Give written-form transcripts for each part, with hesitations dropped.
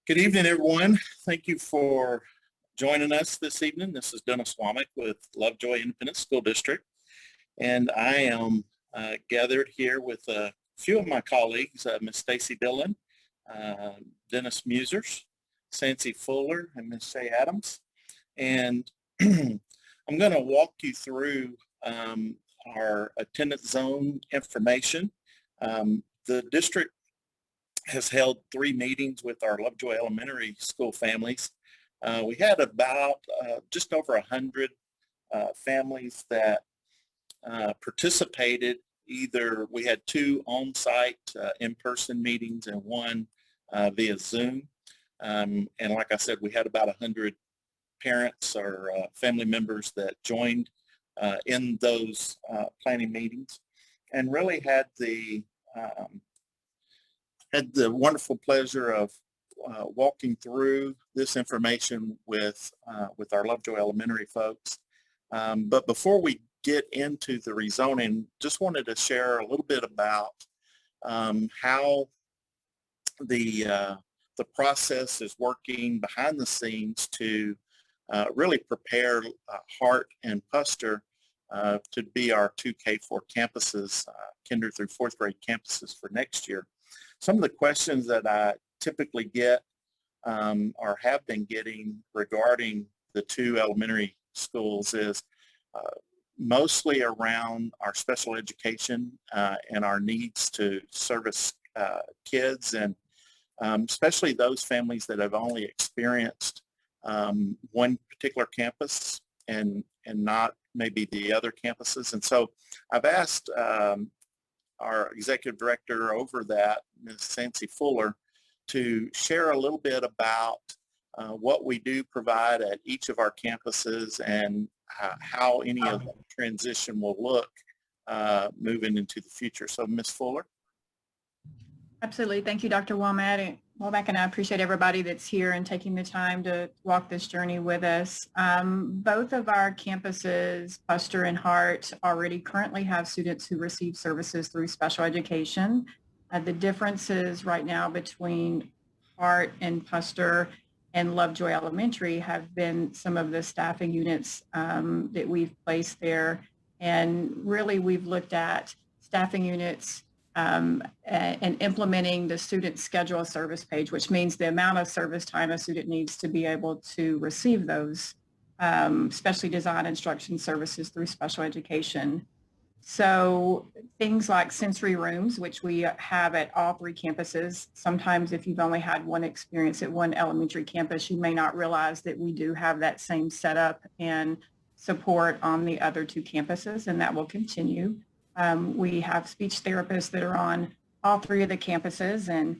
Good evening, everyone. Thank you for joining us this evening. This is Dennis Womack with Lovejoy Independent School District, and I am gathered here with a few of my colleagues, Ms. Stacy Dillon, Dennis Musers, Sancy Fuller, and Ms. Shay Adams. And I'm going to walk you through our attendance zone information. The district has held 3 meetings with our Lovejoy Elementary school families. We had about just over 100 families that participated. Either we had 2 on-site in-person meetings and 1 via Zoom. And like I said, we had about 100 parents or family members that joined in those planning meetings, and really had the wonderful pleasure of walking through this information with our Lovejoy Elementary folks. But before we get into the rezoning, just wanted to share a little bit about how the process is working behind the scenes to really prepare Hart and Puster to be our 2 K-4 campuses, kinder through 4th grade campuses for next year. Some of the questions that I typically get or have been getting regarding the 2 elementary schools is mostly around our special education and our needs to service kids, and especially those families that have only experienced one particular campus and not maybe the other campuses. And so I've asked our executive director over that, Ms. Sancy Fuller, to share a little bit about what we do provide at each of our campuses and how any of the transition will look moving into the future. So Ms. Fuller. Absolutely. Thank you, Dr. Womack, and I appreciate everybody that's here and taking the time to walk this journey with us. Both of our campuses, Puster and Hart, already currently have students who receive services through special education. The differences right now between Hart and Puster and Lovejoy Elementary have been some of the staffing units that we've placed there. And really, we've looked at staffing units and implementing the student schedule service page, which means the amount of service time a student needs to be able to receive those specially designed instruction services through special education. So things like sensory rooms, which we have at all 3 campuses. Sometimes if you've only had one experience at one elementary campus, you may not realize that we do have that same setup and support on the other 2 campuses, and that will continue. We have speech therapists that are on all 3 of the campuses, and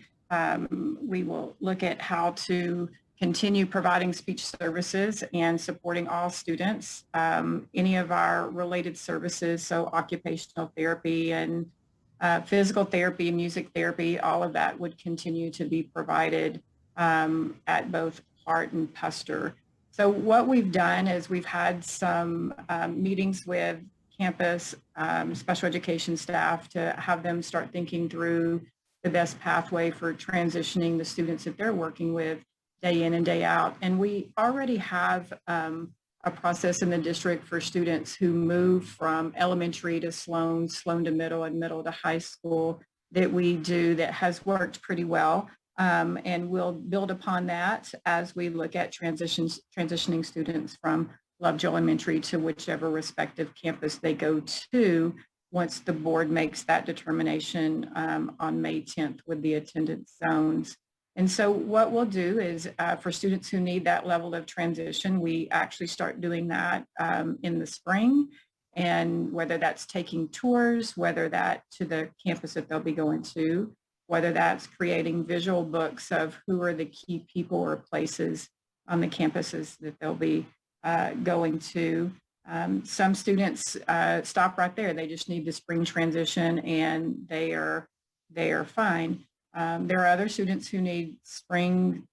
we will look at how to continue providing speech services and supporting all students. Any of our related services, so occupational therapy and physical therapy, music therapy, all of that would continue to be provided at both Hart and Puster. So what we've done is we've had some meetings with campus special education staff to have them start thinking through the best pathway for transitioning the students that they're working with day in and day out. And we already have a process in the district for students who move from elementary to Sloan to middle, and middle to high school that we do that has worked pretty well. And we'll build upon that as we look at transitioning students from Lovejoy Elementary to whichever respective campus they go to once the board makes that determination on May 10th with the attendance zones. And so what we'll do is for students who need that level of transition, we actually start doing that in the spring. And whether that's taking tours, whether that to the campus that they'll be going to, whether that's creating visual books of who are the key people or places on the campuses that they'll be going to. Some students stop right there. They just need the spring transition and they are fine. There are other students who need spring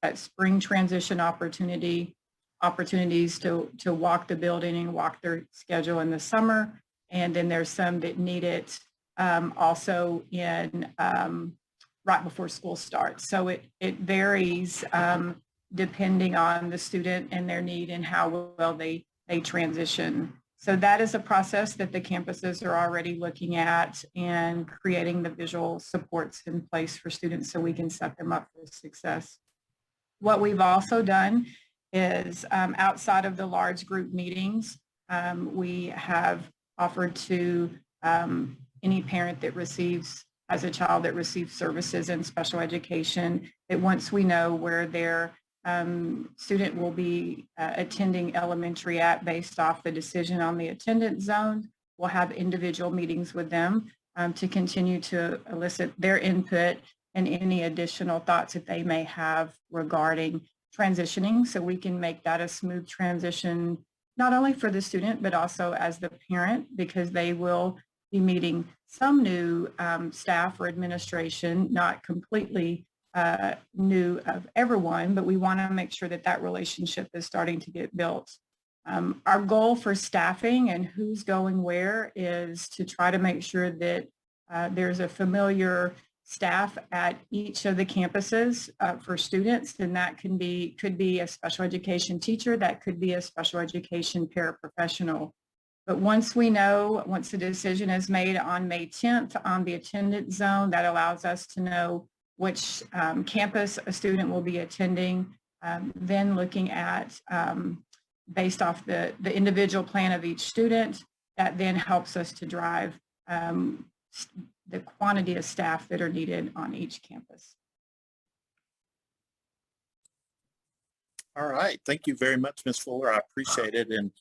transition opportunities to walk the building and walk their schedule in the summer. And then there's some that need it also in right before school starts. So it varies depending on the student and their need and how well they transition. So that is a process that the campuses are already looking at and creating the visual supports in place for students so we can set them up for success. What we've also done is outside of the large group meetings, we have offered to any parent that has a child that receives services in special education, that once we know where their student will be attending elementary at based off the decision on the attendance zone, we'll have individual meetings with them to continue to elicit their input and any additional thoughts that they may have regarding transitioning, so we can make that a smooth transition, not only for the student, but also as the parent, because they will be meeting some new staff or administration, not completely new of everyone, but we want to make sure that that relationship is starting to get built. Our goal for staffing and who's going where is to try to make sure that there's a familiar staff at each of the campuses for students, and that could be a special education teacher, that could be a special education paraprofessional. But once the decision is made on May 10th on the attendance zone, that allows us to know which campus a student will be attending, then looking at, based off the individual plan of each student, that then helps us to drive the quantity of staff that are needed on each campus. All right, thank you very much, Ms. Fuller. I appreciate it. And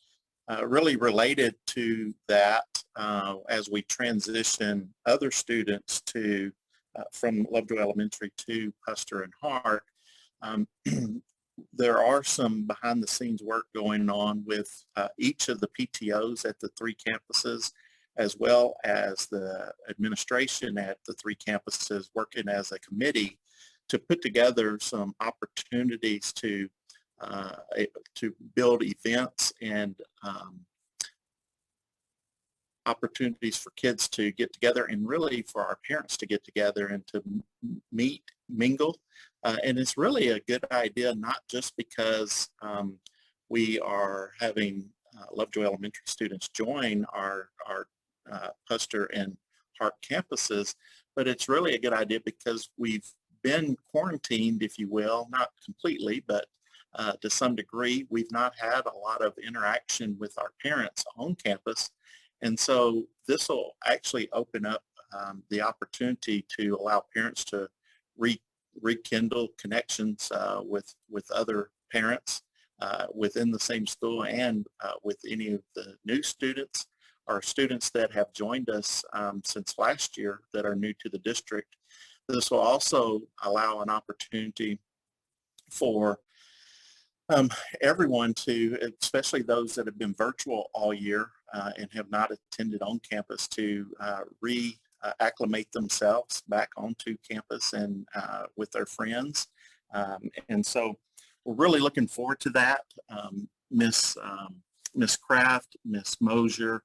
really related to that, as we transition other students to from Lovejoy Elementary to Custer and Hart, there are some behind the scenes work going on with each of the PTOs at the 3 campuses, as well as the administration at the 3 campuses working as a committee to put together some opportunities to build events and opportunities for kids to get together, and really for our parents to get together and to meet, mingle. And it's really a good idea, not just because we are having Lovejoy Elementary students join our Custer and Hart campuses, but it's really a good idea because we've been quarantined, if you will, not completely, but to some degree. We've not had a lot of interaction with our parents on campus. And so this will actually open up the opportunity to allow parents to rekindle connections with other parents within the same school, and with any of the new students or students that have joined us since last year that are new to the district. This will also allow an opportunity for everyone to, especially those that have been virtual all year and have not attended on campus, to reacclimate themselves back onto campus and with their friends. And so we're really looking forward to that. Miss Kraft, Miss Mosier,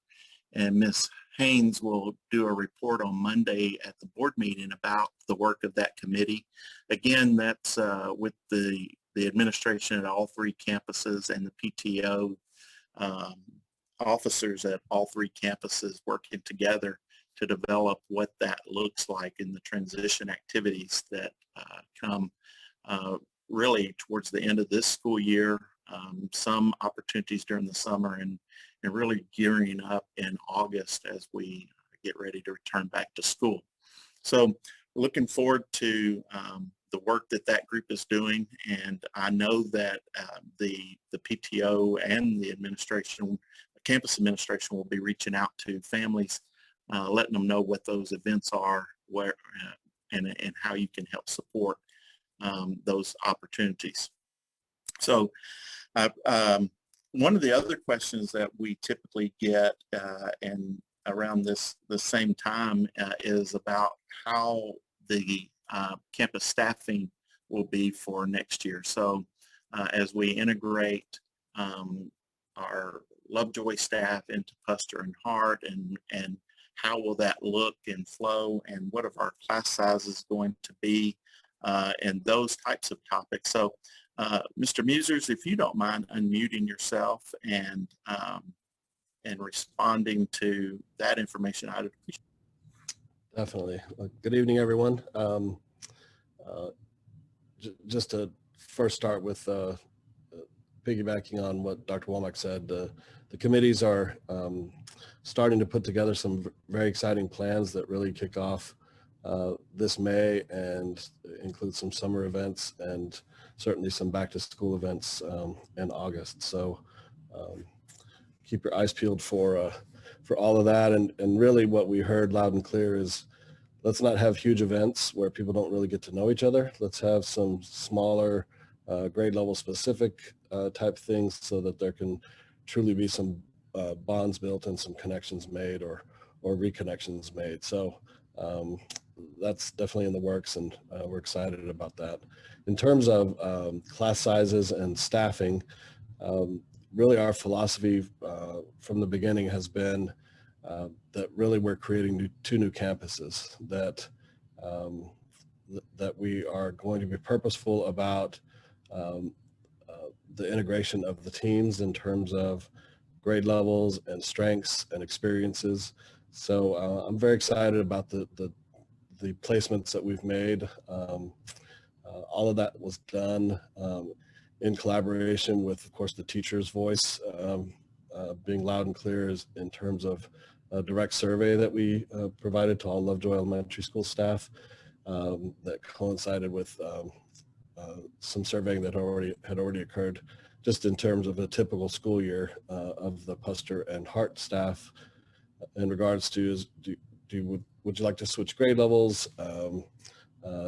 and Miss Haynes will do a report on Monday at the board meeting about the work of that committee. Again, that's with the administration at all 3 campuses and the PTO officers at all 3 campuses working together to develop what that looks like in the transition activities that come really towards the end of this school year, some opportunities during the summer, and really gearing up in August as we get ready to return back to school. So looking forward to the work that group is doing, and I know that the PTO and the administration, campus administration, will be reaching out to families, letting them know what those events are, where and how you can help support those opportunities. So one of the other questions that we typically get and around the same time is about how the campus staffing will be for next year. So as we integrate our Lovejoy staff into Custer and Hart, and how will that look and flow, and what are our class sizes going to be, and those types of topics. So Mr. Musers, if you don't mind unmuting yourself and responding to that information, I'd appreciate it. Definitely. Good evening, everyone. Just to first start with piggybacking on what Dr. Womack said, the committees are starting to put together some very exciting plans that really kick off this May and include some summer events and certainly some back to school events in August. So keep your eyes peeled for all of that. And really what we heard loud and clear is, let's not have huge events where people don't really get to know each other. Let's have some smaller grade level specific type things so that there can truly be some bonds built and some connections made or reconnections made. So that's definitely in the works, and we're excited about that. In terms of class sizes and staffing, really our philosophy from the beginning has been that really we're creating two new campuses, that that we are going to be purposeful about the integration of the teams in terms of grade levels and strengths and experiences. So I'm very excited about the placements that we've made. All of that was done in collaboration with, of course, the teacher's voice being loud and clear in terms of a direct survey that we provided to all Lovejoy Elementary School staff that coincided with some surveying that had already occurred just in terms of a typical school year of the Puster and Hart staff in regards to would you like to switch grade levels? Do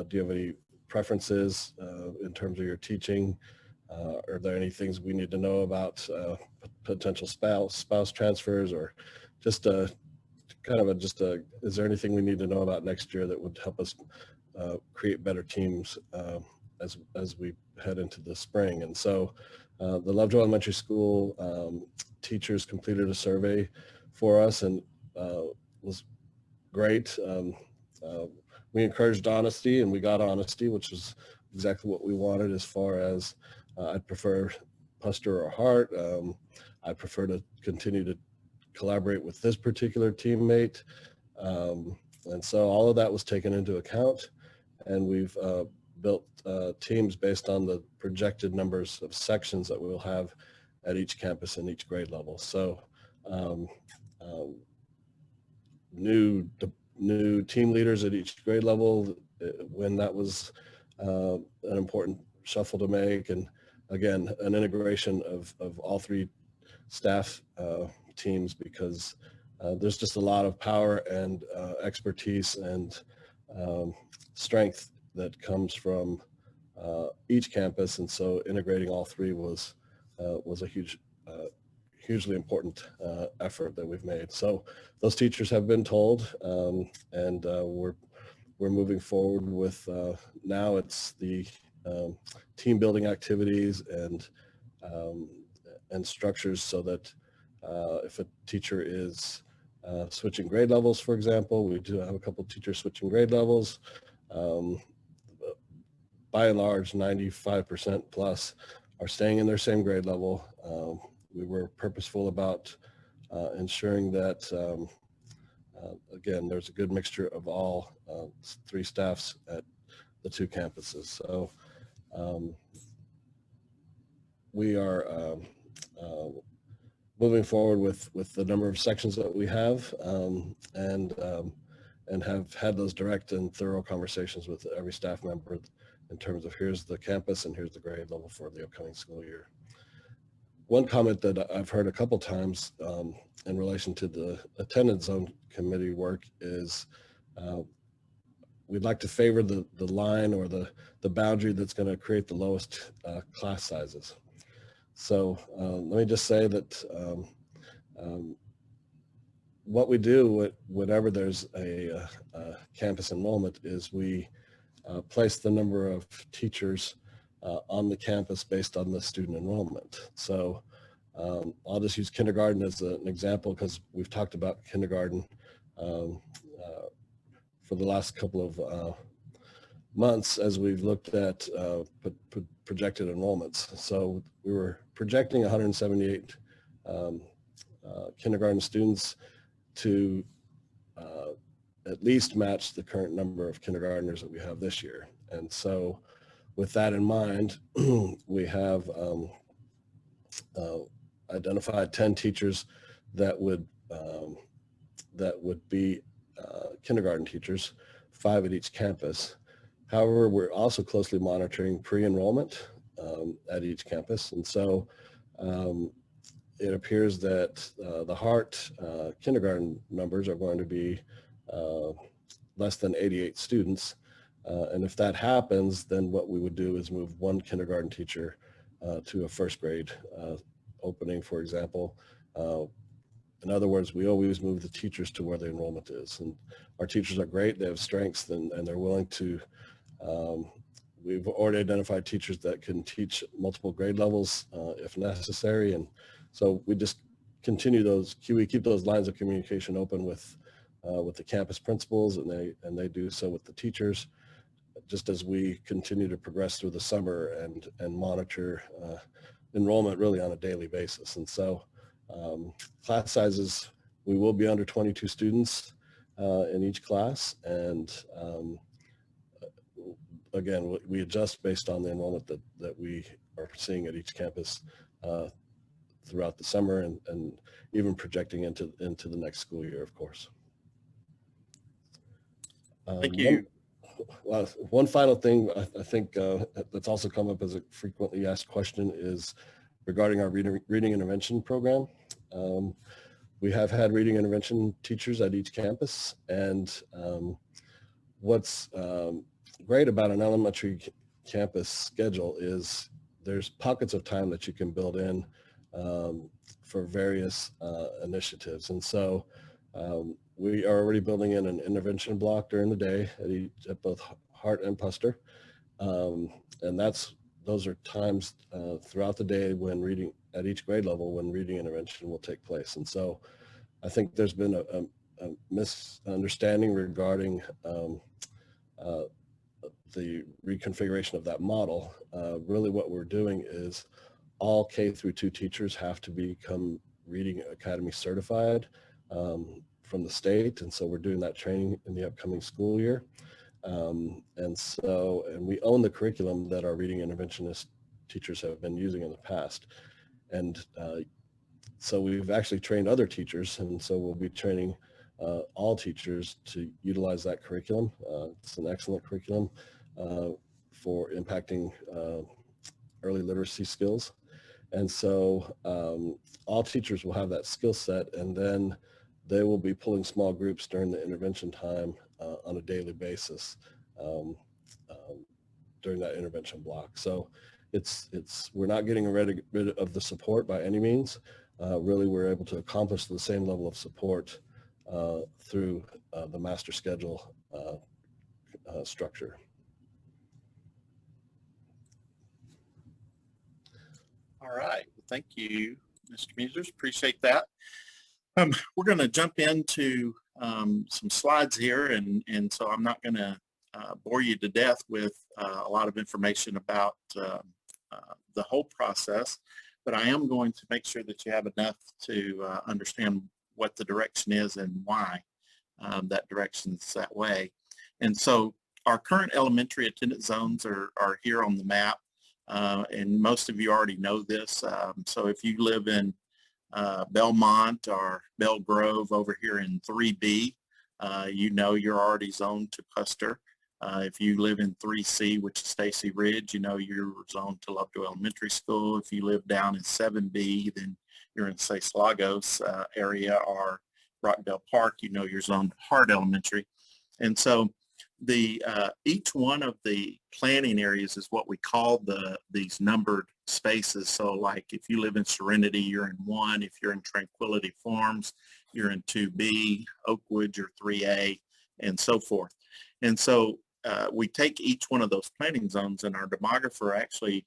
you have any preferences in terms of your teaching? Are there any things we need to know about potential spouse transfers, or just is there anything we need to know about next year that would help us create better teams as we head into the spring? And so the Lovejoy Elementary School teachers completed a survey for us, and was great. We encouraged honesty, and we got honesty, which was exactly what we wanted as far as I'd prefer Puster or Hart. I prefer to continue to collaborate with this particular teammate. And so all of that was taken into account, and we've built teams based on the projected numbers of sections that we'll have at each campus and each grade level. So new team leaders at each grade level, when that was an important shuffle to make. And again, an integration of all three staff teams, because there's just a lot of power and expertise and strength that comes from each campus. And so integrating all three was a hugely important effort that we've made. So those teachers have been told, and we're moving forward with now it's the team building activities and structures, so that if a teacher is switching grade levels, for example, we do have a couple of teachers switching grade levels. By and large, 95% plus are staying in their same grade level. We were purposeful about ensuring that, again, there's a good mixture of all three staffs at the two campuses. So we are moving forward with the number of sections that we have, and have had those direct and thorough conversations with every staff member in terms of here's the campus and here's the grade level for the upcoming school year. One comment that I've heard a couple times in relation to the attendance zone committee work is we'd like to favor the line or the boundary that's going to create the lowest class sizes. So let me just say that what we do whenever there's a campus enrollment is we place the number of teachers on the campus based on the student enrollment. So I'll just use kindergarten as an example, because we've talked about kindergarten um, for the last couple of months as we've looked at projected enrollments. So we were projecting 178 kindergarten students to at least match the current number of kindergartners that we have this year. And so with that in mind, we have identified 10 teachers that would be kindergarten teachers, 5 at each campus. However, we're also closely monitoring pre-enrollment at each campus. And so it appears that the Hart kindergarten numbers are going to be less than 88 students. And if that happens, then what we would do is move 1 kindergarten teacher to a first grade opening, for example. In other words, we always move the teachers to where the enrollment is. And our teachers are great. They have strengths and they're willing to, we've already identified teachers that can teach multiple grade levels if necessary. And so we just continue we keep those lines of communication open with the campus principals, and they do so with the teachers, just as we continue to progress through the summer and monitor enrollment really on a daily basis. And so class sizes, we will be under 22 students in each class. And again, we adjust based on the enrollment that we are seeing at each campus throughout the summer and even projecting into the next school year, of course. Thank you. One final thing I think that's also come up as a frequently asked question is regarding our reading intervention program. We have had reading intervention teachers at each campus, and what's great about an elementary campus schedule is there's pockets of time that you can build in for various initiatives. And so we are already building in an intervention block during the day at both Hart and Puster. And those are times throughout the day when reading at each grade level when reading intervention will take place. And so I think there's been a misunderstanding regarding the reconfiguration of that model. Really what we're doing is all K through 2 teachers have to become Reading Academy certified from the state. And so we're doing that training in the upcoming school year. And we own the curriculum that our reading interventionist teachers have been using in the past. And so we've actually trained other teachers, and so we'll be training all teachers to utilize that curriculum. It's an excellent curriculum for impacting early literacy skills. And so all teachers will have that skill set, and then they will be pulling small groups during the intervention time on a daily basis during that intervention block. So we're not getting rid of the support by any means. Really, we're able to accomplish the same level of support through the master schedule structure. All right. Thank you, Mr. Musers. Appreciate that. We're going to jump into some slides here, and so I'm not going to bore you to death with a lot of information about the whole process, but I am going to make sure that you have enough to understand what the direction is and why that direction's that way. And so our current elementary attendance zones are here on the map, and most of you already know this. So if you live in Belmont or Belle Grove over here in 3B, you know you're already zoned to Puster. If you live in 3C, which is Stacy Ridge, you know you're zoned to Lovejoy Elementary School. If you live down in 7B, then you're in Seis Lagos area or Rockdale Park, you know you're zoned to Hart Elementary. And so each one of the planning areas is what we call these numbered spaces. So like if you live in Serenity, you're in 1. If you're in Tranquility Farms, you're in 2B, Oakwood, you're 3A, and so forth. And so we take each one of those planning zones, and our demographer actually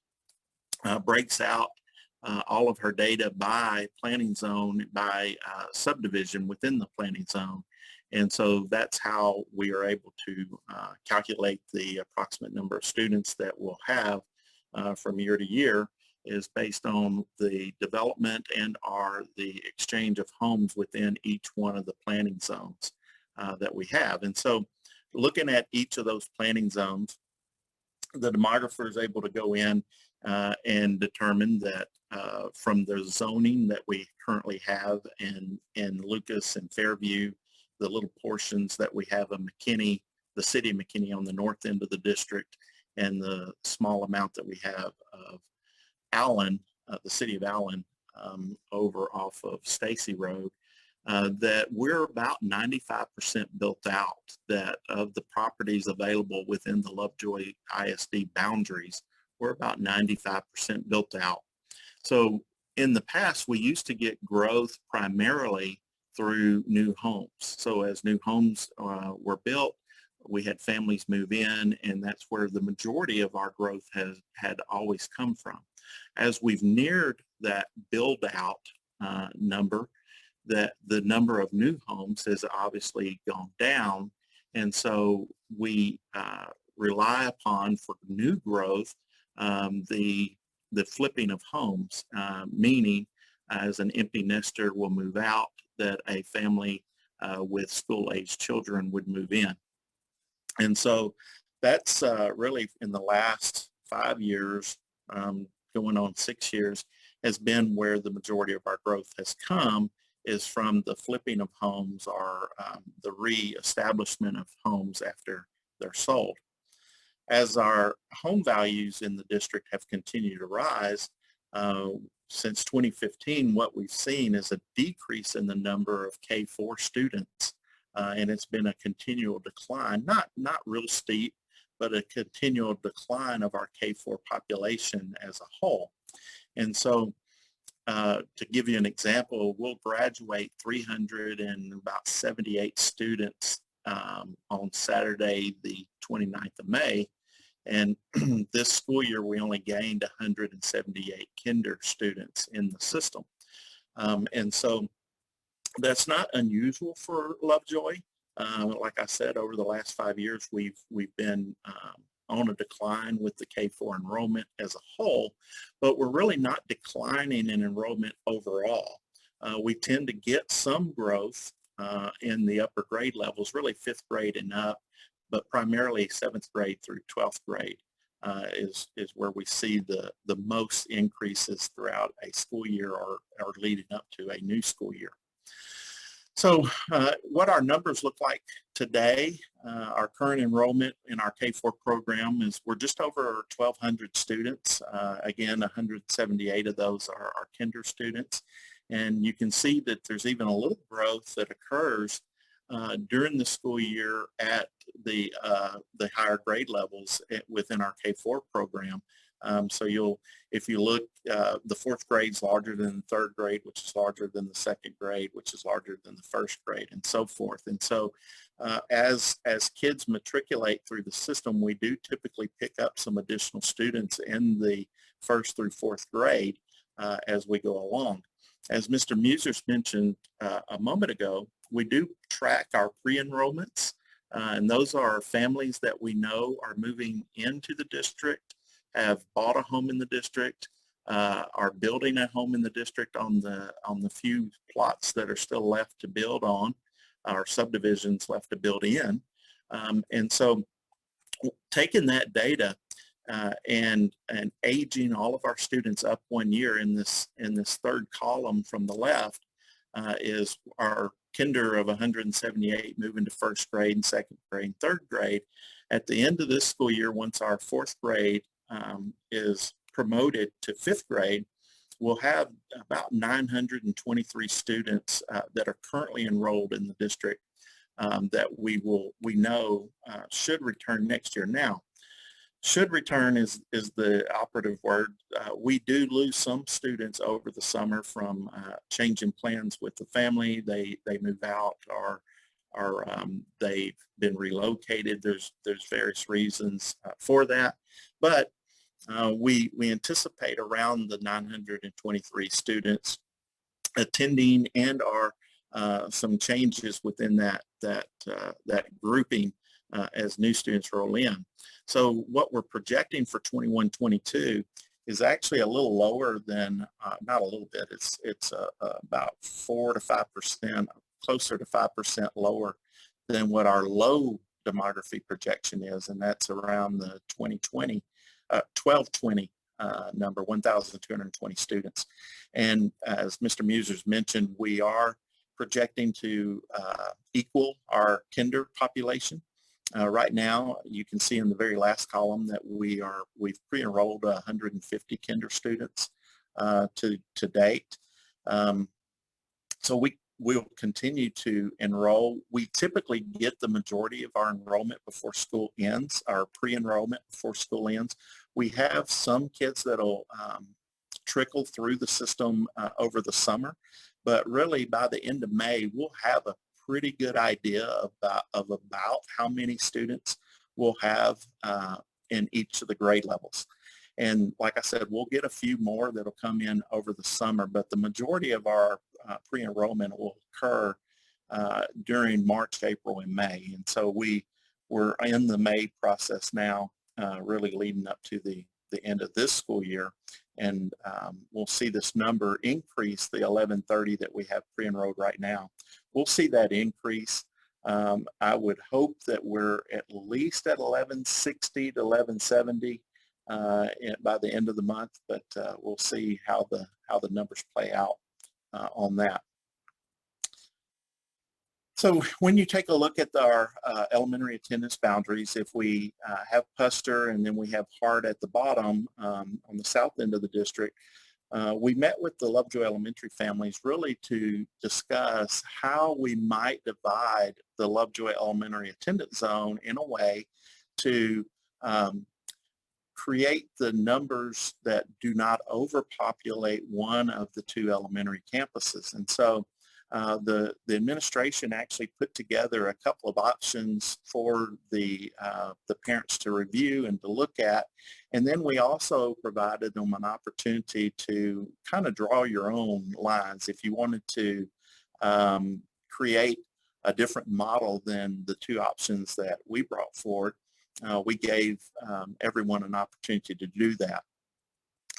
breaks out all of her data by planning zone, by subdivision within the planning zone. And so that's how we are able to calculate the approximate number of students that we'll have from year to year, is based on the development and the exchange of homes within each one of the planning zones that we have. And so looking at each of those planning zones, the demographer is able to go in and determine that from the zoning that we currently have in Lucas and Fairview, the little portions that we have of McKinney, the city of McKinney on the north end of the district, and the small amount that we have of Allen, the city of Allen, over off of Stacy Road, that we're about 95% built out, that of the properties available within the Lovejoy ISD boundaries, we're about 95% built out. So in the past, we used to get growth primarily through new homes. So as new homes were built, we had families move in, and that's where the majority of our growth had always come from. As we've neared that build out number, that the number of new homes has obviously gone down. And so we rely upon, for new growth, the flipping of homes, meaning as an empty nester will move out, that a family with school-aged children would move in. And so that's really in the last 5 years, going on 6 years, has been where the majority of our growth has come, is from the flipping of homes, or the re-establishment of homes after they're sold. As our home values in the district have continued to rise, since 2015, what we've seen is a decrease in the number of K-4 students, and it's been a continual decline, not real steep, but a continual decline of our K-4 population as a whole. And so to give you an example, we'll graduate 378 students on Saturday, the 29th of May. And this school year, we only gained 178 kinder students in the system. And so that's not unusual for Lovejoy. Like I said, over the last 5 years, we've been on a decline with the K-4 enrollment as a whole, but we're really not declining in enrollment overall. We tend to get some growth in the upper grade levels, really 5th grade and up, but primarily 7th grade through 12th grade is where we see the most increases throughout a school year, or leading up to a new school year. So what our numbers look like today, our current enrollment in our K-4 program is we're just over 1,200 students. Again, 178 of those are our kinder students. And you can see that there's even a little growth that occurs during the school year at the higher grade levels within our K-4 program. So if you look, the 4th grade is larger than the 3rd grade, which is larger than the 2nd grade, which is larger than the 1st grade, and so forth. And so as kids matriculate through the system, we do typically pick up some additional students in the 1st through 4th grade as we go along. As Mr. Musers mentioned a moment ago, we do track our pre-enrollments, and those are families that we know are moving into the district, have bought a home in the district, are building a home in the district on the few plots that are still left to build on, or subdivisions left to build in. And so taking that data and aging all of our students up 1 year in this 3rd column from the left is our kinder of 178 moving to 1st grade and 2nd grade and 3rd grade. At the end of this school year, once our 4th grade is promoted to 5th grade, we'll have about 923 students that are currently enrolled in the district that we know should return next year. Now, should return is the operative word. We do lose some students over the summer from changing plans with the family. They move out, or they've been relocated. There's various reasons for that, but we anticipate around the 923 students attending and are some changes within that grouping as new students roll in. So what we're projecting for 21-22 is actually a little lower than, not a little bit, it's about 4 to 5%, closer to 5% lower than what our low demography projection is, and that's around the 1220 number, 1,220 students. And as Mr. Musers mentioned, we are projecting to equal our kinder population. Right now, you can see in the very last column that we've pre-enrolled 150 kinder students to date. So we'll continue to enroll. We typically get the majority of our enrollment before school ends, our pre-enrollment before school ends. We have some kids that'll trickle through the system over the summer, but really by the end of May, we'll have a pretty good idea about how many students we'll have in each of the grade levels. And like I said, we'll get a few more that'll come in over the summer, but the majority of our pre-enrollment will occur during March, April, and May. And so we're in the May process now, really leading up to the end of this school year. And we'll see this number increase, the 1130 that we have pre-enrolled right now. We'll see that increase. I would hope that we're at least at 1160 to 1170 by the end of the month, but we'll see how the numbers play out on that. So when you take a look at our elementary attendance boundaries, if we have Puster and then we have Hart at the bottom on the south end of the district, we met with the Lovejoy Elementary families really to discuss how we might divide the Lovejoy Elementary attendance zone in a way to create the numbers that do not overpopulate one of the two elementary campuses. And so the administration actually put together a couple of options for the parents to review and to look at. And then we also provided them an opportunity to kind of draw your own lines. If you wanted to create a different model than the two options that we brought forward, we gave everyone an opportunity to do that.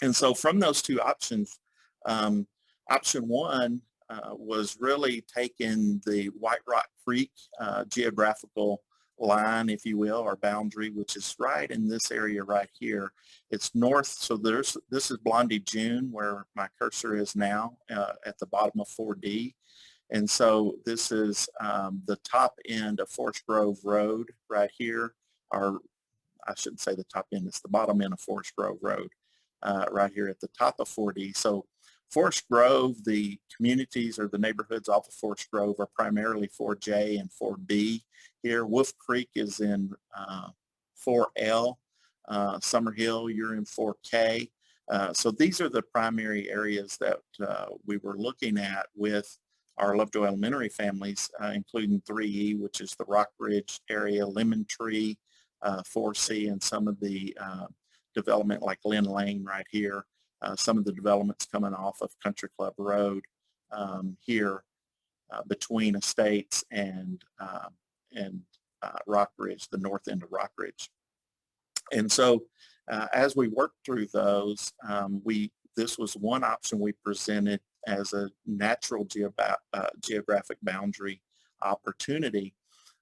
And so from those two options, option one was really taking the White Rock Creek geographical line, if you will, or boundary, which is right in this area right here. It's north, so this is Blondie June, where my cursor is now at the bottom of 4D. And so this is the top end of Forest Grove Road right here, or I shouldn't say the top end, it's the bottom end of Forest Grove Road right here at the top of 4D. So Forest Grove, the communities or the neighborhoods off of Forest Grove are primarily 4J and 4B here. Wolf Creek is in 4L. Summerhill, you're in 4K. So these are the primary areas that we were looking at with our Lovejoy Elementary families, including 3E, which is the Rock Ridge area, Lemon Tree, 4C, and some of the development like Lynn Lane right here. Some of the developments coming off of Country Club Road here between Estates and Rock Ridge, the north end of Rock Ridge. And so as we worked through those, this was one option we presented as a natural geographic boundary opportunity.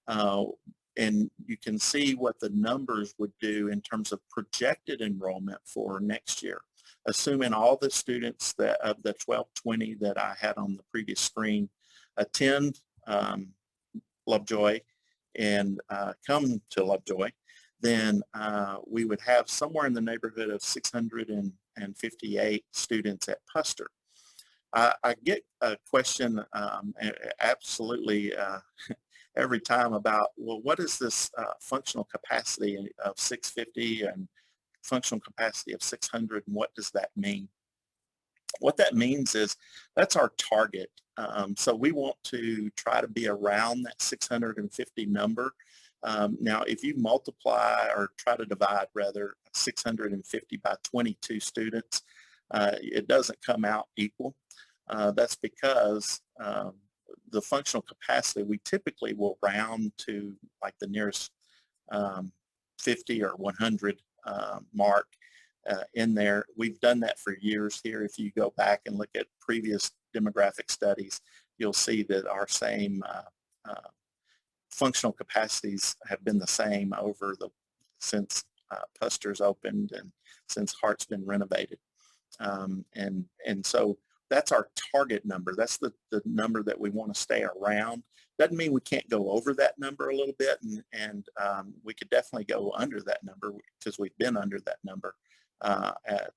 And you can see what the numbers would do in terms of projected enrollment for next year. Assuming all the students that of the 1220 that I had on the previous screen attend Lovejoy and come to Lovejoy, then we would have somewhere in the neighborhood of 658 students at Puster. I get a question absolutely every time about, well, what is this functional capacity of 650 and functional capacity of 600, and what does that mean? What that means is that's our target. So we want to try to be around that 650 number. Now, if you multiply or try to divide, rather, 650 by 22 students, it doesn't come out equal. That's because the functional capacity, we typically will round to like the nearest 50 or 100 mark in there. We've done that for years here. If you go back and look at previous demographic studies, you'll see that our same functional capacities have been the same since Puster's opened and since Hart's been renovated. And so that's our target number. That's the number that we want to stay around. Doesn't mean we can't go over that number a little bit, and we could definitely go under that number because we've been under that number at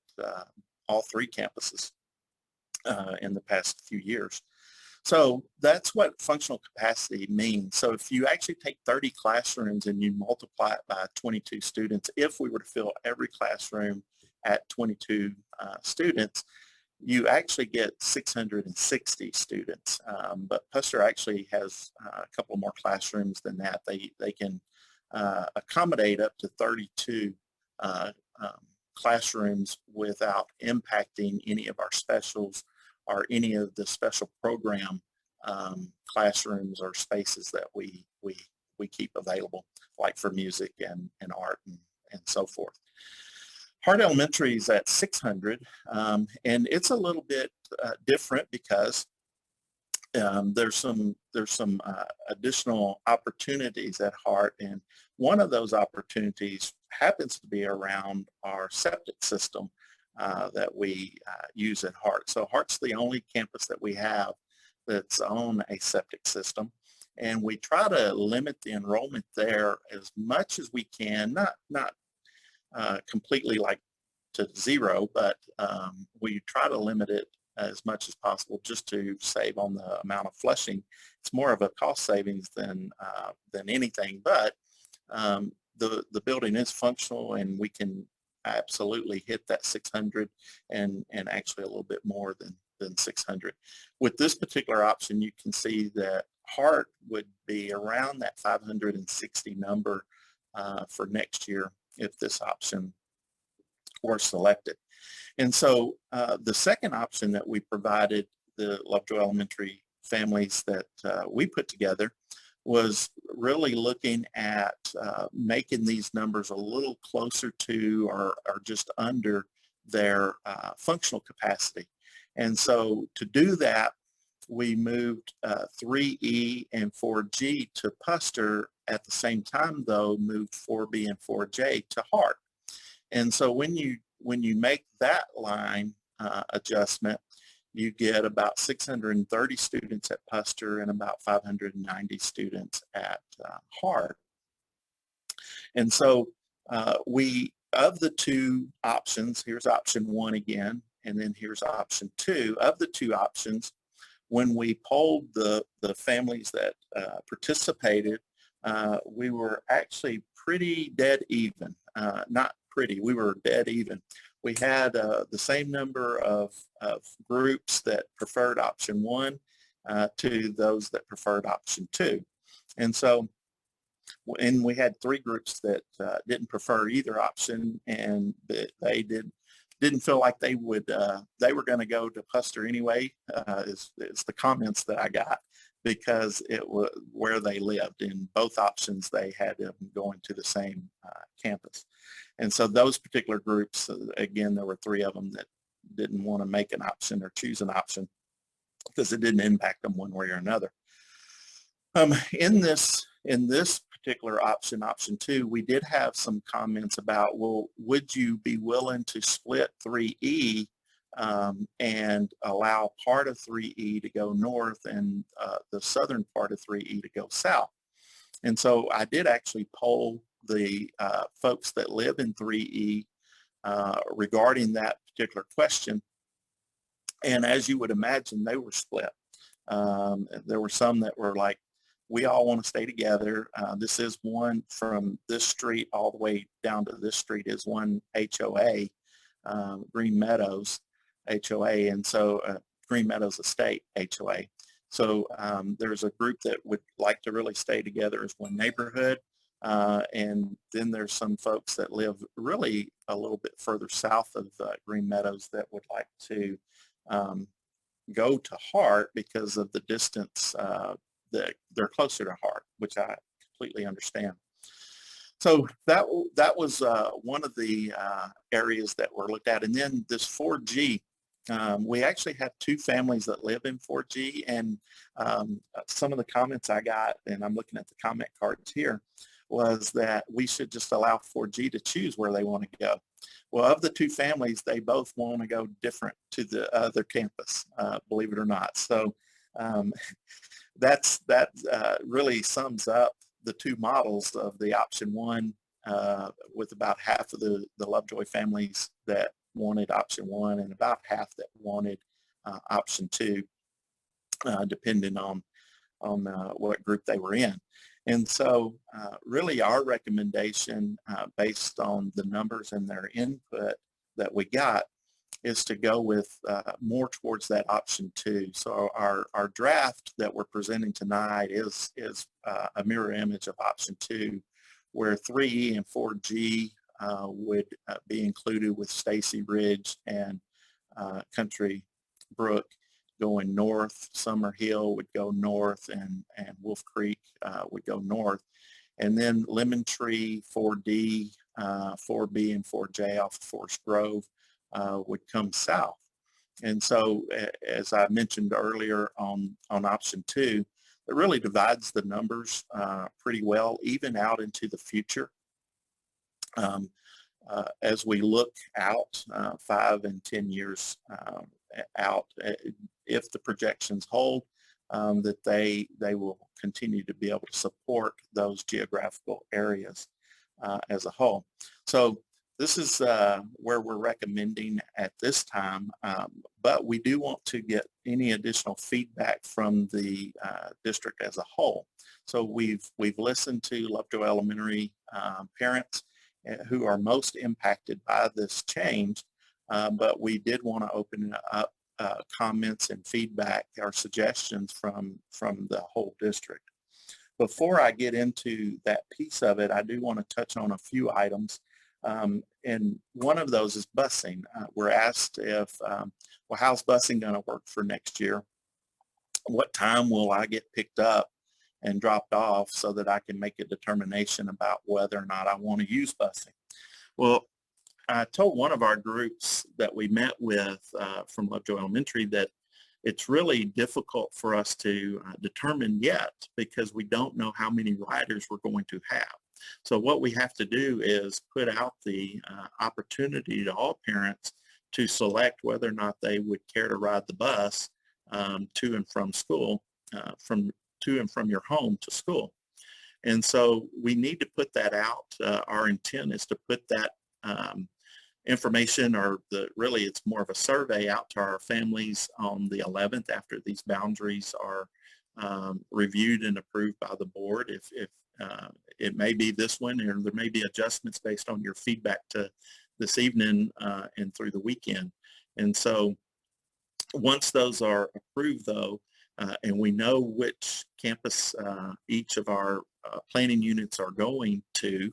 all three campuses in the past few years. So that's what functional capacity means. So if you actually take 30 classrooms and you multiply it by 22 students, if we were to fill every classroom at 22 students, you actually get 660 students. But Puster actually has a couple more classrooms than that. They can accommodate up to 32 classrooms without impacting any of our specials or any of the special program classrooms or spaces that we keep available, like for music and art and so forth. Hart Elementary is at 600, and it's a little bit different because there's some additional opportunities at Hart, and one of those opportunities happens to be around our septic system that we use at Hart. So Hart's the only campus that we have that's on a septic system, and we try to limit the enrollment there as much as we can, not completely like to zero, but we try to limit it as much as possible just to save on the amount of flushing. It's more of a cost savings than anything, but the building is functional, and we can absolutely hit that 600 and actually a little bit more than 600. With this particular option, you can see that Hart would be around that 560 number for next year if this option were selected. And so the second option that we provided the Lovejoy Elementary families that we put together was really looking at making these numbers a little closer to or just under their functional capacity. And so to do that, we moved 3E and 4G to Puster. At the same time, though, moved 4B and 4J to Hart. And so when you make that line adjustment, you get about 630 students at Puster and about 590 students at Hart. And so of the two options, here's option one again, and then here's option two. Of the two options, when we polled the families that participated, we were actually pretty dead even. Not pretty, we were dead even. We had the same number of groups that preferred option one to those that preferred option two. And so, and we had three groups that didn't prefer either option, and they didn't feel like they were going to go to Puster anyway, is the comments that I got, because it was where they lived. In both options, they had them going to the same campus. And so those particular groups, again, there were three of them that didn't want to make an option or choose an option because it didn't impact them one way or another. In this particular option, option two, we did have some comments about, well, would you be willing to split 3E and allow part of 3E to go north and the southern part of 3E to go south? And so I did actually poll the folks that live in 3E regarding that particular question. And as you would imagine, they were split. There were some that were like, we all want to stay together. This is one from this street all the way down to this street is one HOA, Green Meadows HOA, and so Green Meadows Estate HOA. So there's a group that would like to really stay together as one neighborhood. And then there's some folks that live really a little bit further south of Green Meadows that would like to go to Hart because of the distance that they're closer to Hart, which I completely understand. So that was one of the areas that were looked at. And then this 4G, we actually have two families that live in 4G, and some of the comments I got, and I'm looking at the comment cards here, was that we should just allow 4G to choose where they want to go. Well, of the two families, they both want to go different to the other campus, believe it or not. So that really sums up the two models of the option one, with about half of the Lovejoy families that wanted option one and about half that wanted option two, depending on what group they were in. And so really our recommendation, based on the numbers and their input that we got, is to go with more towards that option two. So our draft that we're presenting tonight is a mirror image of option two, where 3E and 4G would be included, with Stacy Ridge and Country Brook going north. Summer Hill would go north, and Wolf Creek would go north. And then Lemon Tree, 4D, 4B, and 4J off of Forest Grove would come south. And so, as I mentioned earlier on option two, it really divides the numbers pretty well, even out into the future. As we look out 5 and 10 years out, if the projections hold, that they will continue to be able to support those geographical areas as a whole. So this is where we're recommending at this time, but we do want to get any additional feedback from the district as a whole. So we've listened to Lovejoy Elementary parents who are most impacted by this change, but we did want to open up comments and feedback or suggestions from the whole district. Before I get into that piece of it, I do want to touch on a few items. And one of those is busing. We're asked if, well, how's busing going to work for next year? What time will I get picked up and dropped off so that I can make a determination about whether or not I want to use busing? Well, I told one of our groups that we met with from Lovejoy Elementary that it's really difficult for us to determine yet, because we don't know how many riders we're going to have. So what we have to do is put out the opportunity to all parents to select whether or not they would care to ride the bus to and from school, to and from your home to school. And so we need to put that out. Our intent is to put that information, or really it's more of a survey, out to our families on the 11th, after these boundaries are reviewed and approved by the board. If it may be this one, or there may be adjustments based on your feedback to this evening and through the weekend. And so once those are approved, though, and we know which campus each of our planning units are going to,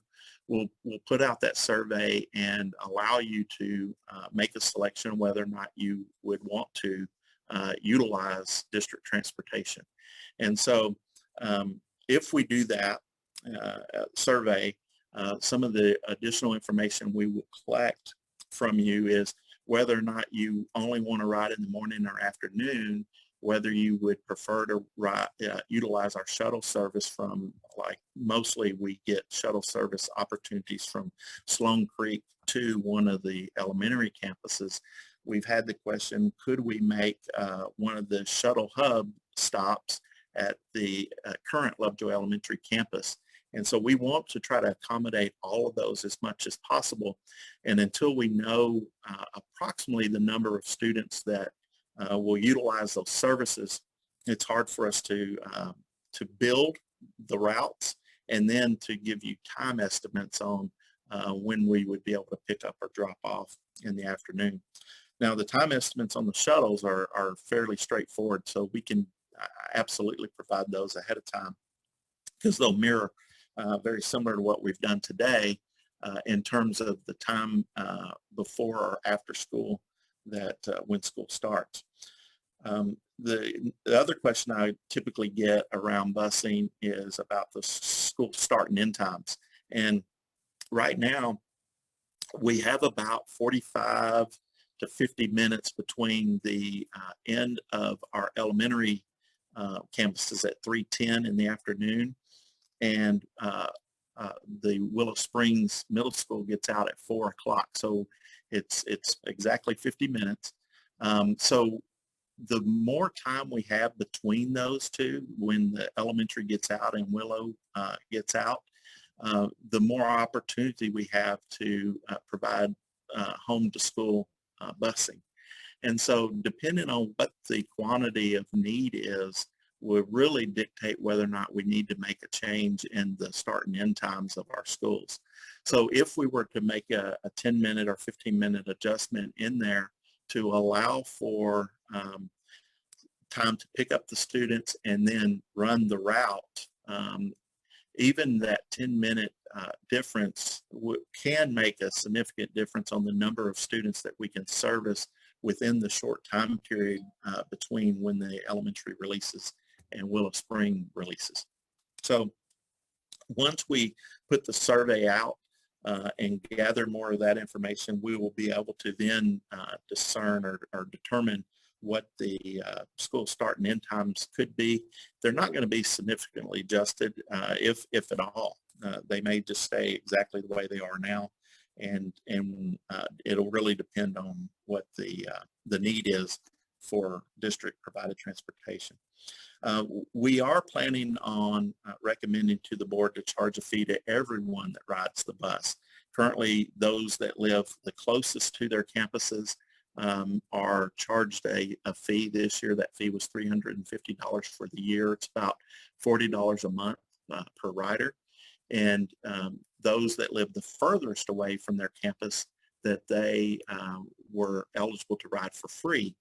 we'll put out that survey and allow you to make a selection whether or not you would want to utilize district transportation. And so if we do that survey, some of the additional information we will collect from you is whether or not you only want to ride in the morning or afternoon, whether you would prefer to utilize our shuttle service from, like, mostly we get shuttle service opportunities from Sloan Creek to one of the elementary campuses. We've had the question, could we make one of the shuttle hub stops at the current Lovejoy Elementary campus? And so we want to try to accommodate all of those as much as possible. And until we know approximately the number of students that will utilize those services, it's hard for us to build the routes and then to give you time estimates on when we would be able to pick up or drop off in the afternoon. Now, the time estimates on the shuttles are fairly straightforward, so we can absolutely provide those ahead of time, because they'll mirror very similar to what we've done today in terms of the time before or after school, that when school starts. The other question I typically get around busing is about the school start and end times. And right now, we have about 45 to 50 minutes between the end of our elementary campuses at 3:10 in the afternoon, and the Willow Springs Middle School gets out at 4 o'clock. So it's exactly 50 minutes. So the more time we have between those two, when the elementary gets out and Willow gets out, the more opportunity we have to provide home to school busing. And so depending on what the quantity of need is, will really dictate whether or not we need to make a change in the start and end times of our schools. So if we were to make a 10-minute or 15-minute adjustment in there to allow for time to pick up the students and then run the route, even that 10-minute difference can make a significant difference on the number of students that we can service within the short time period between when the elementary releases and Willow Spring releases. So once we put the survey out and gather more of that information, we will be able to then discern or determine what the school start and end times could be. They're not going to be significantly adjusted, if at all. They may just stay exactly the way they are now, and it'll really depend on what the need is for district provided transportation. We are planning on recommending to the board to charge a fee to everyone that rides the bus. Currently, those that live the closest to their campuses are charged a fee. This year, that fee was $350 for the year. It's about $40 a month per rider. And those that live the furthest away from their campus, that they were eligible to ride for free.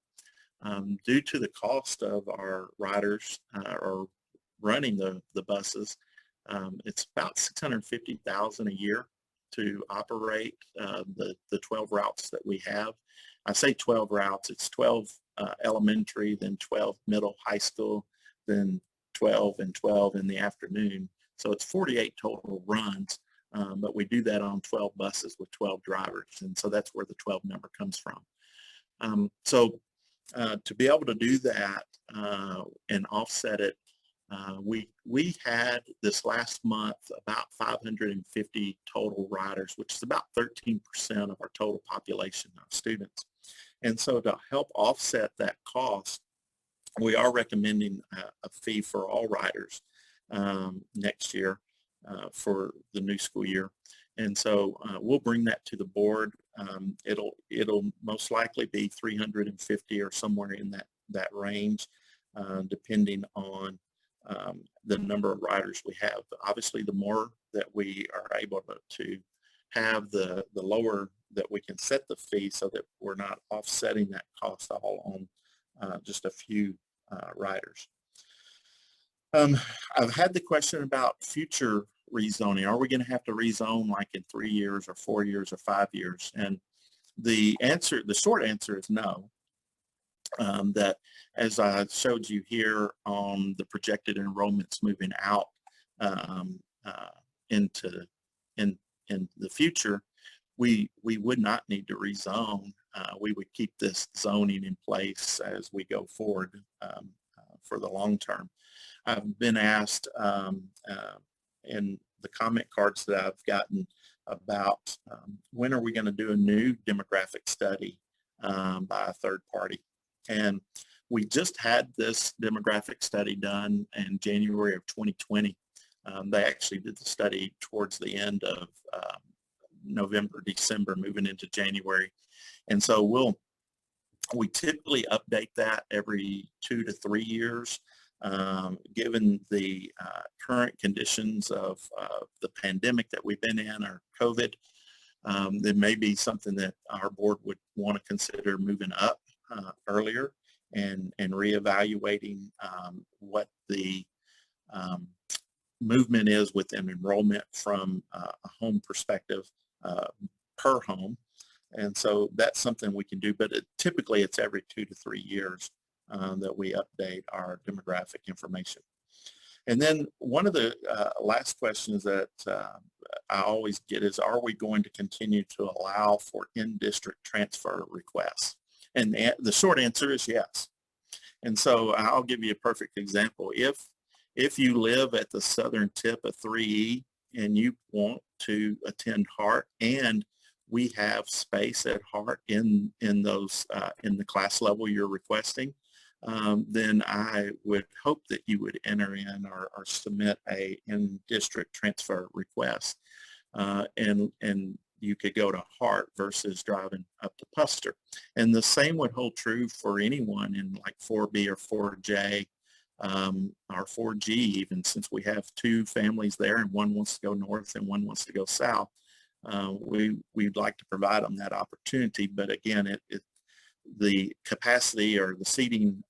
Due to the cost of our riders or running the buses, it's about $650,000 a year to operate the 12 routes that we have. I say 12 routes, it's 12 elementary, then 12 middle high school, then 12 and 12 in the afternoon. So it's 48 total runs, but we do that on 12 buses with 12 drivers. And so that's where the 12 number comes from. To be able to do that and offset it, we had this last month about 550 total riders, which is about 13% of our total population of students. And so to help offset that cost, we are recommending a fee for all riders next year for the new school year. And so we'll bring that to the board. It'll most likely be 350 or somewhere in that range, depending on the number of riders we have. Obviously, the more that we are able to have, the lower that we can set the fee, so that we're not offsetting that cost all on just a few riders. I've had the question about future rezoning. Are we going to have to rezone like in 3 years or 4 years or 5 years? And the short answer is no. That, as I showed you here on the projected enrollments moving out into the future, we would not need to rezone. We would keep this zoning in place as we go forward for the long term. I've been asked in the comment cards that I've gotten about when are we going to do a new demographic study by a third party. And we just had this demographic study done in January of 2020. They actually did the study towards the end of November, December, moving into January. And so we typically update that every 2 to 3 years. Given the current conditions of the pandemic that we've been in, or COVID, there may be something that our board would want to consider moving up earlier and reevaluating what the movement is within enrollment from a home perspective per home. And so that's something we can do, but typically it's every 2 to 3 years that we update our demographic information. And then one of the last questions that I always get is, are we going to continue to allow for in-district transfer requests? And the short answer is yes. And so I'll give you a perfect example. If you live at the southern tip of 3E and you want to attend Hart, and we have space at Hart in those in the class level you're requesting, then I would hope that you would enter in or submit a in-district transfer request, and you could go to Hart versus driving up to Puster. And the same would hold true for anyone in like 4B or 4J or 4G, even, since we have two families there and one wants to go north and one wants to go south. We'd like to provide them that opportunity, but again, the capacity or the seating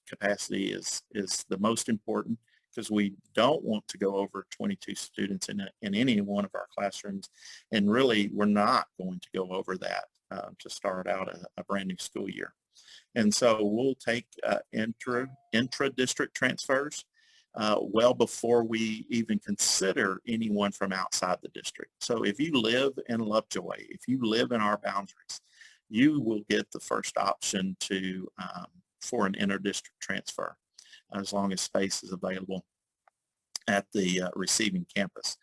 capacity is the most important, because we don't want to go over 22 students in any one of our classrooms, and really we're not going to go over that to start out a brand new school year. And so we'll take intra-district transfers well before we even consider anyone from outside the district. So if you live in Lovejoy, if you live in our boundaries, you will get the first option to for an inter-district transfer, as long as space is available at the receiving campus.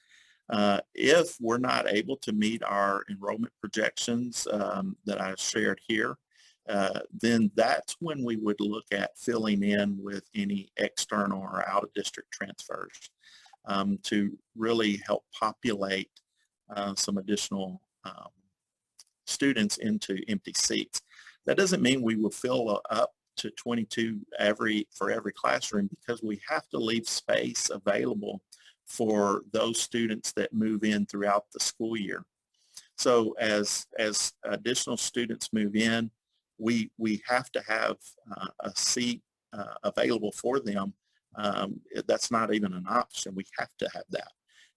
If we're not able to meet our enrollment projections that I shared here, then that's when we would look at filling in with any external or out-of-district transfers to really help populate some additional students into empty seats. That doesn't mean we will fill up to 22 for every classroom, because we have to leave space available for those students that move in throughout the school year. So as additional students move in, we have to have a seat available for them. That's not even an option. We have to have that.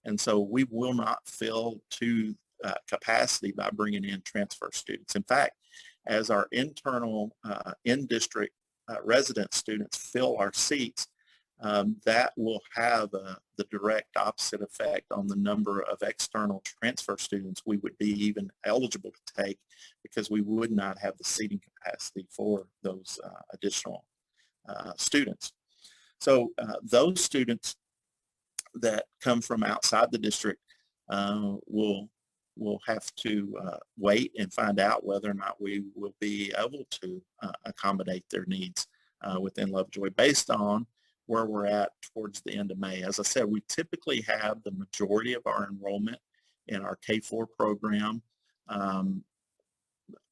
And so we will not fill to capacity by bringing in transfer students. In fact, as our internal in-district resident students fill our seats, that will have the direct opposite effect on the number of external transfer students we would be even eligible to take, because we would not have the seating capacity for those additional students. So those students that come from outside the district will have to wait and find out whether or not we will be able to accommodate their needs within Lovejoy, based on where we're at towards the end of May. As I said, we typically have the majority of our enrollment in our K-4 program.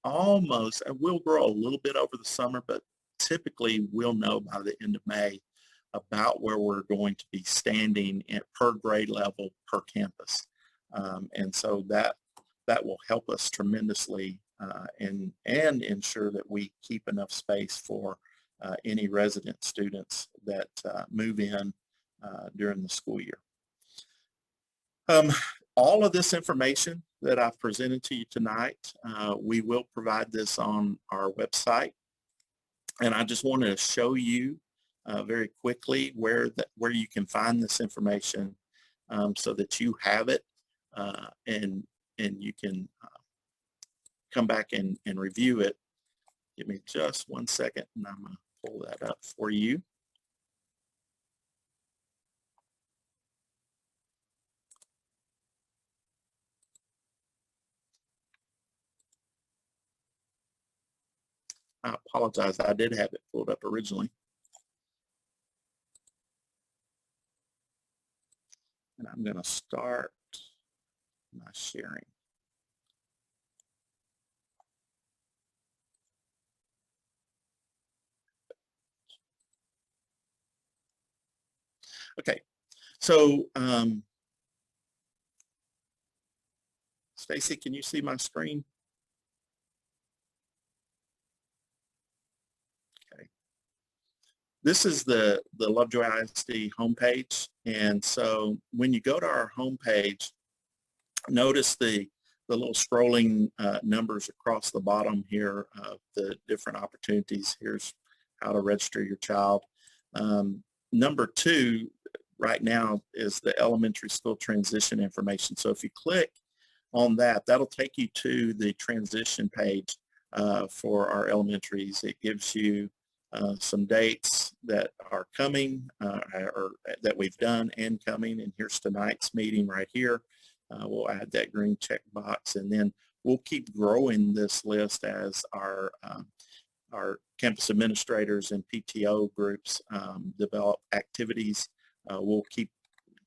Almost, we'll grow a little bit over the summer, but typically we'll know by the end of May about where we're going to be standing per grade level per campus. And so that will help us tremendously and ensure that we keep enough space for any resident students that move in during the school year. All of this information that I've presented to you tonight, we will provide this on our website. And I just wanted to show you very quickly where you can find this information so that you have it and you can come back and review it. Give me just 1 second and I'm going to pull that up for you. I apologize, I did have it pulled up originally. And I'm going to start my sharing. Okay, so Stacy, can you see my screen? Okay. This is the Lovejoy ISD homepage, and so when you go to our homepage, notice the little scrolling numbers across the bottom here of the different opportunities. Here's how to register your child. Number 2 right now is the elementary school transition information. So if you click on that, that'll take you to the transition page for our elementaries. It gives you some dates that are coming or that we've done and coming, and here's tonight's meeting right here. We'll add that green check box, and then we'll keep growing this list as our campus administrators and PTO groups develop activities. We'll keep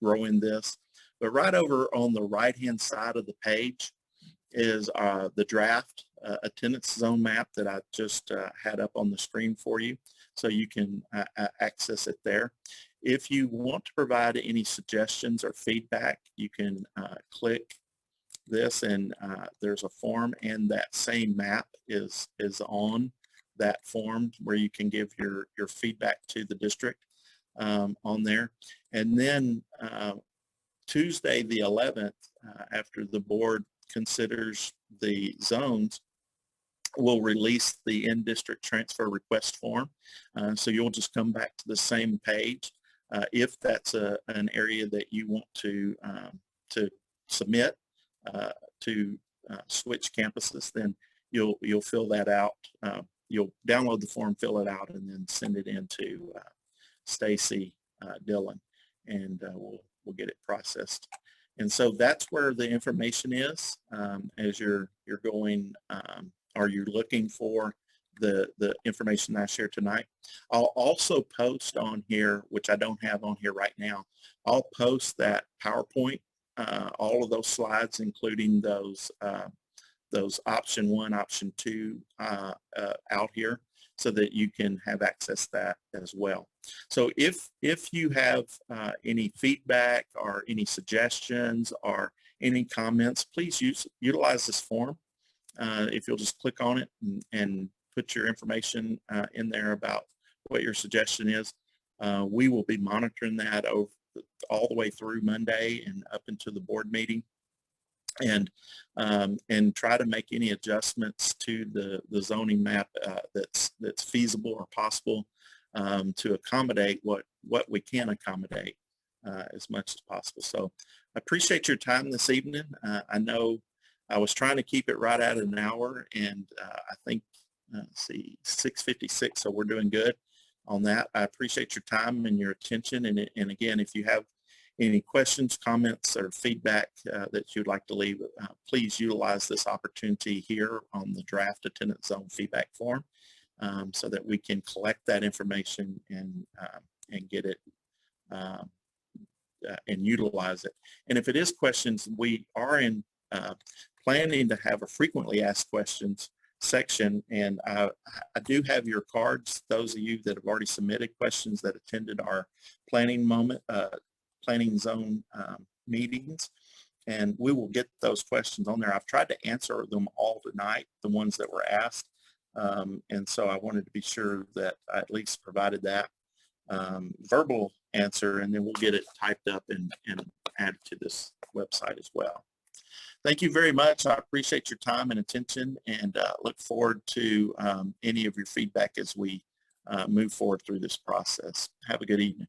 growing this. But right over on the right-hand side of the page is the draft attendance zone map that I just had up on the screen for you, so you can access it there. If you want to provide any suggestions or feedback, you can click this, and there's a form, and that same map is on that form where you can give your feedback to the district on there. And then Tuesday the 11th, after the board considers the zones, we'll release the in-district transfer request form. So you'll just come back to the same page. If that's an area that you want to submit to switch campuses, then you'll fill that out. You'll download the form, fill it out, and then send it in to Stacy Dillon, and we'll get it processed. And so that's where the information is as you're going or you're looking for the information I shared tonight. I'll also post on here, which I don't have on here right now, I'll post that PowerPoint, all of those slides, including those option 1, option 2 out here, so that you can have access to that as well. So if you have any feedback or any suggestions or any comments, please utilize this form. If you'll just click on it and put your information in there about what your suggestion is, we will be monitoring that all the way through Monday and up into the board meeting, and try to make any adjustments to the zoning map that's feasible or possible to accommodate what we can accommodate as much as possible. So I appreciate your time this evening. I know I was trying to keep it right at an hour, and I think, let's see, 6:56, so we're doing good on that. I appreciate your time and your attention, and again, if you have any questions, comments, or feedback that you'd like to leave, please utilize this opportunity here on the draft attendance zone feedback form so that we can collect that information and get it and utilize it. And if it is questions, we are planning to have a frequently asked questions section, and I do have your cards, those of you that have already submitted questions that attended our planning zone meetings, and we will get those questions on there. I've tried to answer them all tonight, the ones that were asked, and so I wanted to be sure that I at least provided that verbal answer, and then we'll get it typed up and added to this website as well. Thank you very much. I appreciate your time and attention, and look forward to any of your feedback as we move forward through this process. Have a good evening.